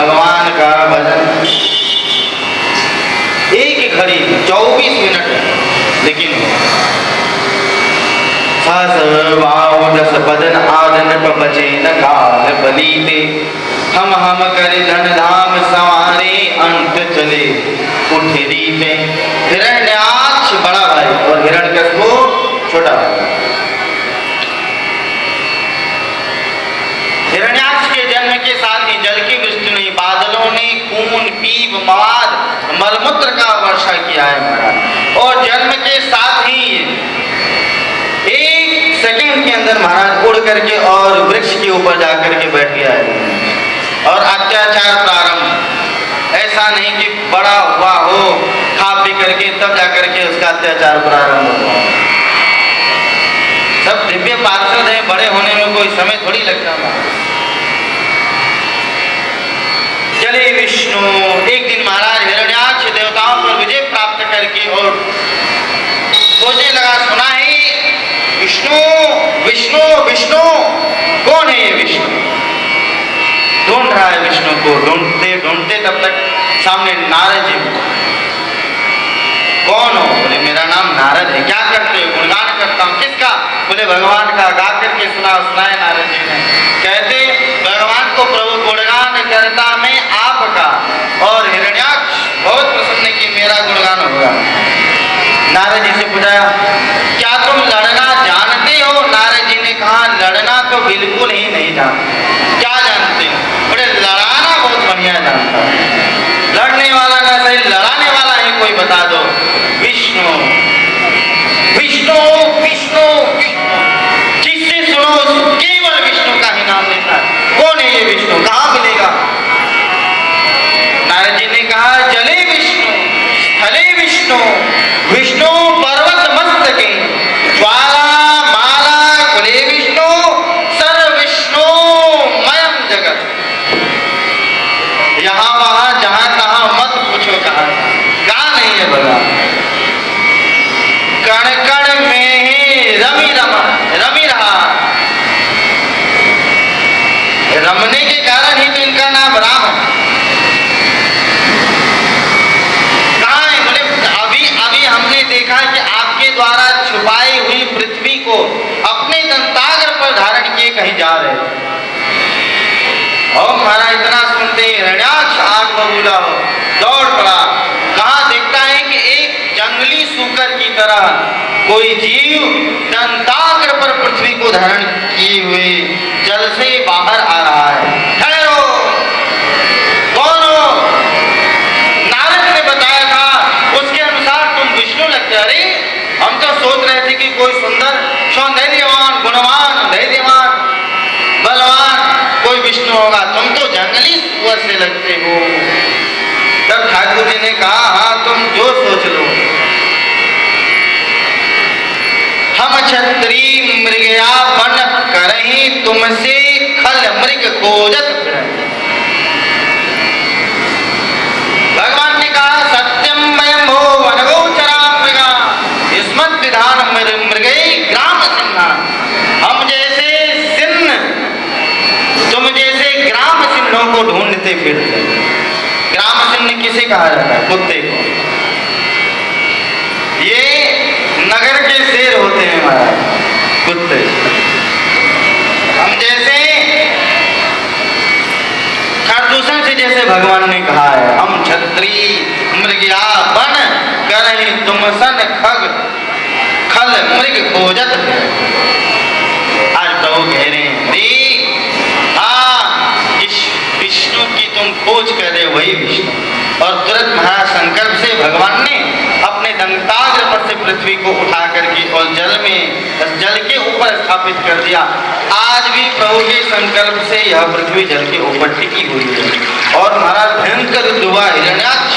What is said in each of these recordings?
भगवान का भजन। एक घड़ी 24 मिनट है, लेकिन दस बदन आदन बचे न काल बलीते, हम करे धन धाम संवारे अंत चले उठे रीते। हिरण्याक्ष बड़ा भाई और हिरण्यकश्यप छोटा भाई। हिरण्याक्ष के जन्म के साथ ही जल की वृष्टि नहीं, बादलों ने खून पीप मवाद मलमूत्र का वर्षा किया है महाराज। और जन्म के साथ ही 1 सेकंड के अंदर महाराज उड़ करके और वृक्ष के ऊपर जाकर के बैठ गया है और अत्याचार प्रारंभ। ऐसा नहीं कि बड़ा हुआ हो खा पी करके तब जाकर के उसका अत्याचार प्रारंभ हुआ। सब दिव्य पार्षद हैं, बड़े होने में कोई समय थोड़ी लगता है। चले विष्णु। एक दिन महाराज हिरण्याक्ष देवताओं पर विजय प्राप्त करके और सोचने लगा, सुना है विष्णु विष्णु विष्णु, कौन है ये विष्णु? ढूंढ रहा है विष्णु को। ढूंढते ढूंढते तब तक सामने नारद जी। कौन हो? बोले मेरा नाम नारद है। क्या करते हो? गुणगान करता हूँ। किसका? बोले भगवान का। गा करके सुनाए नारद जी ने। कहते भगवान को प्रभु गुणगान करता मैं आपका। और हिरण्याक्ष बहुत प्रसन्न है कि मेरा गुणगान होगा। नारद जी से पूछा, क्या तुम लड़ना जानते हो? नारद जी ने कहा, लड़ना तो बिल्कुल ही नहीं जानते। क्या जानते हो? बोले लड़ाना बहुत बढ़िया जानता हूं। लड़ने वाला ना सही, लड़ाने वाला है कोई बता दो। विष्णु विष्णु विष्णु विष्णु, जिससे सुनो केवल विष्णु का ही नाम लेता है। कौन है ये विष्णु? कहाँ मिलेगा? नारद जी ने कहा, जले विष्णु स्थले विष्णु, विष्णु पर्वत मस्तके, ज्वाला माला कुले विष्णु, सर्व विष्णु मयम जगत। यहाँ वहां जहां तहां मत पूछो कहा नहीं है बता। कण कण में ही रमी रहा। रमने के कारण ही तो इनका नाम राम है। हमने देखा कि आपके द्वारा छुपाई हुई पृथ्वी को अपने दंताग्र पर धारण किए कहीं जा रहे थे। और महाराज इतना सुनते ही हिरण्याक्ष आग बबूला हो दौड़ पड़ा। कहाँ देखता है कि एक जंगली सूकर की तरह कोई जीव दंताग्र पर पृथ्वी को धारण किए हुए जल से बाहर आ रहा है। ठहरो, कौन हो? नारद ने बताया था, उसके अनुसार तुम विष्णु लगते। अरे हम तो सोच रहे थे कि कोई सुंदर सौंदर्यवान गुणवान धैर्यवान बलवान कोई विष्णु होगा, तुम तो जंगली सुअर से लगते हो। तब ठाकुर जी ने कहा, हाँ तुम जो सोच लो। हम क्षत्रि मृगया बन करही, तुमसे खल मृग खोजत फिरहि। भगवान ने कहा, सत्यम मयम हो वनगोचरा मृगा, स्मत् विधान मृगै ग्राम सिन्हा। हम जैसे सिंह, तुम जैसे ग्राम सिंहों को ढूंढते फिरते। ग्राम सिंह किसे कहा जाता है? कुत्ते को। ये नगर के शेर होते हैं महाराज, कुत्ते। हम जैसे खरदूषण से, जैसे भगवान ने कहा है, हम क्षत्रि मृगया बन करहि तुम सन खग खल मृग खोजत। आज प्रभु कह रहे हैं, इस विष्णु की तुम खोज कर रहे, वही विष्णु। और तुरंत महाराज संकल्प से भगवान ने अपने दंताग्र पर से पृथ्वी को उठा करके और जल के ऊपर स्थापित कर दिया। आज भी प्रभु के संकल्प से यह पृथ्वी जल के ऊपर टिकी हुई है। और महाराज भयंकर युवा हिरण्याक्ष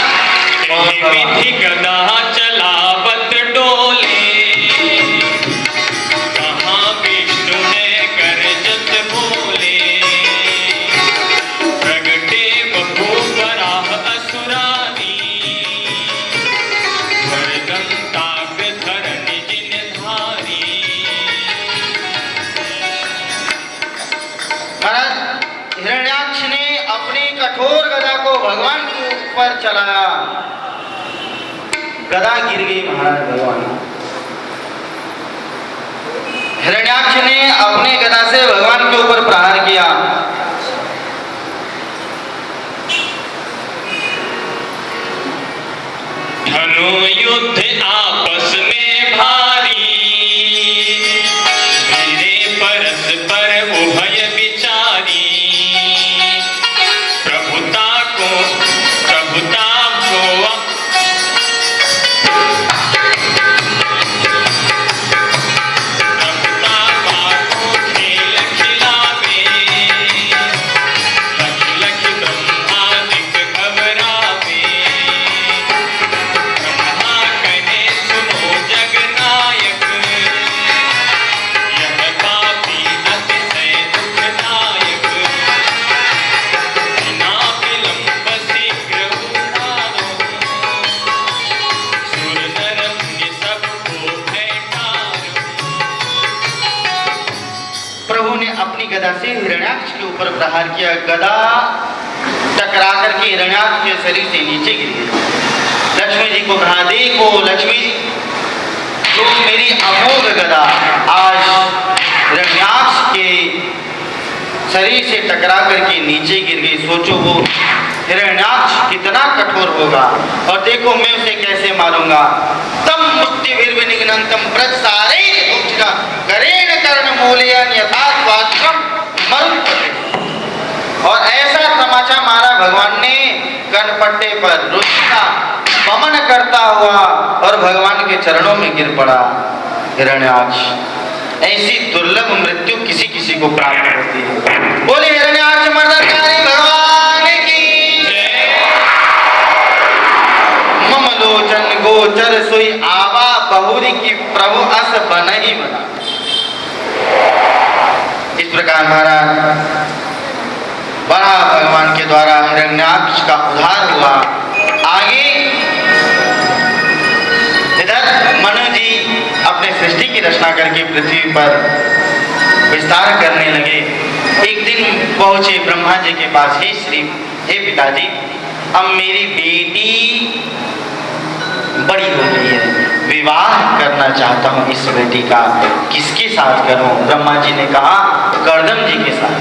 विधि गदा चलावत डोले, कहाँ विष्णु ने करजत बोले, प्रगटे बहू बराह असुरानी, वरदंताग्र धरण जिन धारी। महाराज हिरण्याक्ष ने अपने कठोर गदा को भगवान के ऊपर चलाया, गदा गिर गई महाराज भगवान। हिरण्याक्ष ने अपने गदा से भगवान के ऊपर प्रहार किया। धनु युद्ध आपस में भारी, भिड़े परस्पर उभय विचारी। प्रभुता को खेल खिलावे, लख लख ब्रह्मादिक घबरावे। ब्रह्मा कहे सुनो जगनायक, यह पापी अतिशय दुखदायक। बिना विलंब शीघ्र उतारो, सुर नरन्य सबको बैठारो। प्रभु ने अपनी गदा से हिरण्याक्ष के ऊपर प्रहार किया। गदा टकरा करके हिरण्याक्ष के शरीर से नीचे गिर गई। लक्ष्मी जी को कहा, देखो लक्ष्मी जी, तो मेरी अमोघ गदा आज हिरण्याक्ष के शरीर से टकरा करके नीचे गिर गई। सोचो वो हिरण्याक्ष कितना कठोर होगा, और देखो मैं उसे कैसे मारूंगा। तम मुष्टिभिर्विनिघ्नन्तं प्रसारयेत् करेण कर्णमूलयन् यथा स्वाश्रम मरुत्पते। और ऐसा तमाचा मारा भगवान ने कनपट्टे पर, रुचिका वमन करता हुआ और भगवान के चरणों में गिर पड़ा हिरण्याक्ष। ऐसी दुर्लभ मृत्यु किसी किसी को प्राप्त होती है। बोले हिरण्याक्ष मर्दनकारी भगवान की जय। मम लोचन गोचर सोई आवा बहुरी की प्रभु अस बन ही बना। इस प्रकार महाराज बड़ा भगवान के द्वारा हिरण्याक्ष का उद्धार हुआ। आगे इधर मनु जी अपने सृष्टि की रचना करके पृथ्वी पर विस्तार करने लगे। एक दिन पहुंचे ब्रह्मा जी के पास, हे पिताजी, अब मेरी बेटी बड़ी हो गई है, विवाह करना चाहता हूं इस बेटी का, किसके साथ करूं? ब्रह्मा जी ने कहा, कर्दम जी के साथ।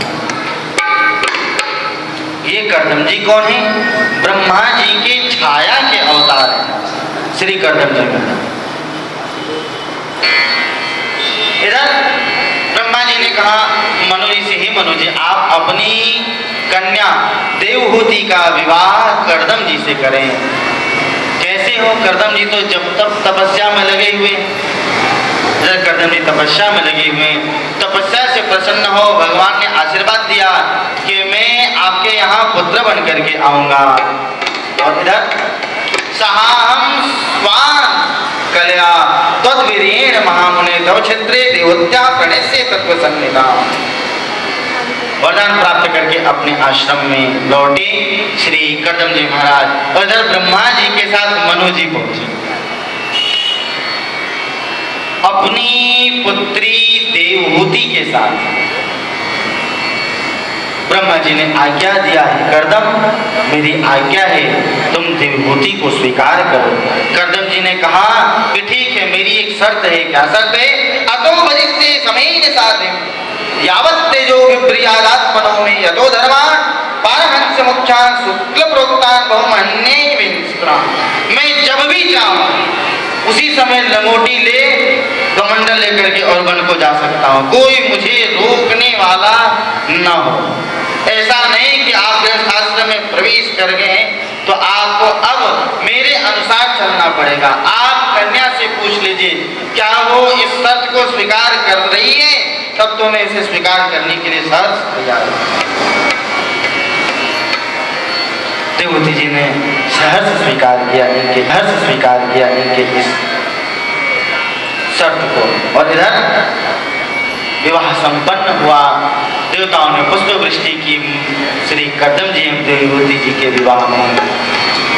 ये कर्दम जी कौन है? ब्रह्मा जी के छाया के अवतार हैं श्री कर्दम जी। इधर ब्रह्मा जी ने कहा मनु जी से, ही मनु जी, आप अपनी कन्या देवहूति का विवाह कर्दम जी से करें। कैसे हो? कर्दम जी तो जब तक तपस्या में लगे हुए। कर्दम जी तपस्या में लगे हुए, तपस्या से प्रसन्न हो भगवान ने आशीर्वाद दिया कि मैं आपके यहाँ पुत्र बन करके आऊंगा। और इधर सहाहं स्वान कल्या तद्वीरेण महामुने तव क्षेत्रे देवत्या प्रणस्य तत्व संहिता। वरदान प्राप्त करके अपने आश्रम में लौटे श्री कर्दम जी महाराज। और इधर ब्रह्मा जी के साथ मनु जी पहुंचे। अपनी पुत्री देवहूति के साथ ब्रह्मा जी ने आज्ञा दिया है, कर्दम मेरी आज्ञा है तुम देवहूति को स्वीकार करो। कर्दम जी ने कहा कि ठीक है, मेरी एक शर्त है। क्या शर्त है? अतो भजिष्ये समेन साधिम यावत् तेजो विप्रियादात्मनो में यतो धर्मान् पारहंस मुख्यान् शुक्ल प्रोक्तान् बहुमन्ये विंस्त्रान्। मैं जब भी चाहूं उसी समय लंगोटी ले कमंडल लेकर के और वन को जा सकता हूँ, कोई मुझे रोकने वाला न हो। ऐसा नहीं कि आप गृहस्थाश्रम में प्रवेश कर गए हैं तो आपको अब मेरे अनुसार चलना पड़ेगा। आप कन्या से पूछ लीजिए क्या वो इस शर्त को स्वीकार कर रही है, तब तो मैं इसे स्वीकार करने के लिए शर्त तैयार हूं। देवहूति जी ने सहर्ष स्वीकार किया, इनके इस शर्त को। और इधर विवाह संपन्न हुआ। देवताओं ने पुष्प वृष्टि की श्री कर्दम जी एवं देवहूति जी के विवाह में।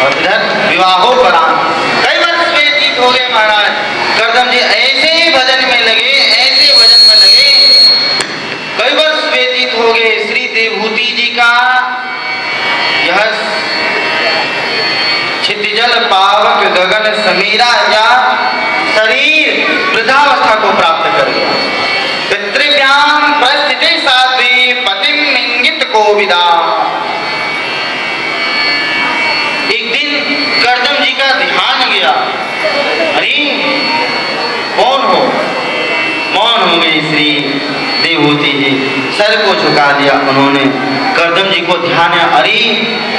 और इधर विवाहोपरांत कई वर्ष व्यतीत हो गए महाराज। कर्दम जी ऐसे ही भजन में लगे, कई वर्ष व्यतीत हो गए। श्री देवहूति जी का यह क्षितिजल पावक गगन समीरा या शरीर वृद्धावस्था को प्राप्त कर गया। पितृभ्याम प्रस्थिति साध्वी पतिम इंगित को विदा। एक दिन कर्दम जी का ध्यान गया, अरे कौन हो? मौन हो गई श्री देवहूति जी, सर को झुका दिया उन्होंने। कर्दम जी को ध्यान है, अरे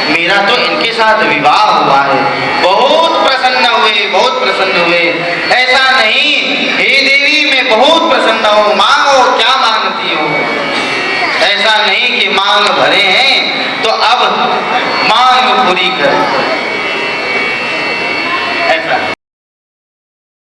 मेरा तो इनके साथ विवाह हुआ है। बहुत प्रसन्न हुए, बहुत प्रसन्न हुए। ऐसा नहीं, हे देवी मैं बहुत प्रसन्न हूँ, मांगो क्या मांगती हो। ऐसा नहीं कि मांग भरे हैं तो अब मांग पूरी कर।